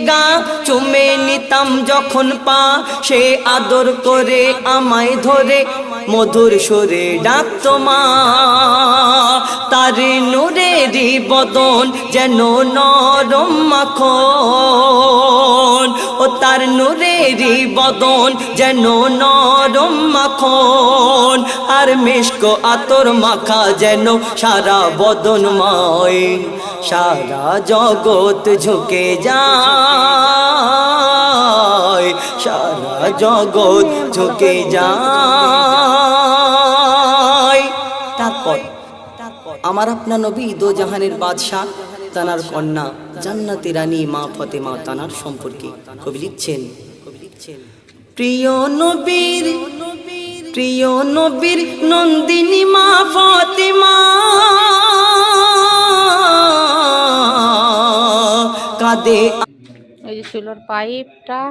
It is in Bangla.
গা চুমে নিতাম যখন পা, সে আদর করে আমায় ধরে মধুর সুরে ডাকতো মা। তার নূরেরই বদন যেন নরম মাখন, ও তার নূরেরই বদন যেন নরম মাখন, আর মিষ্ক আতর মাখা যেন সারা বদনময়। সারা জগৎ ঝুঁকে যায়, সারা জগৎ ঝুঁকে যায়। তারপর আমার আপনার নবী দো জাহানের বাদশাহ, তানার কন্যা জান্নাতি রানী মা ফাতেমা তানার সম্পর্কে কবি লিখছেন, প্রিয় নবীর প্রিয় নবীর নন্দিনী মা ফাতেমা, কাঁদে। এই যে চুলোর পাইপটা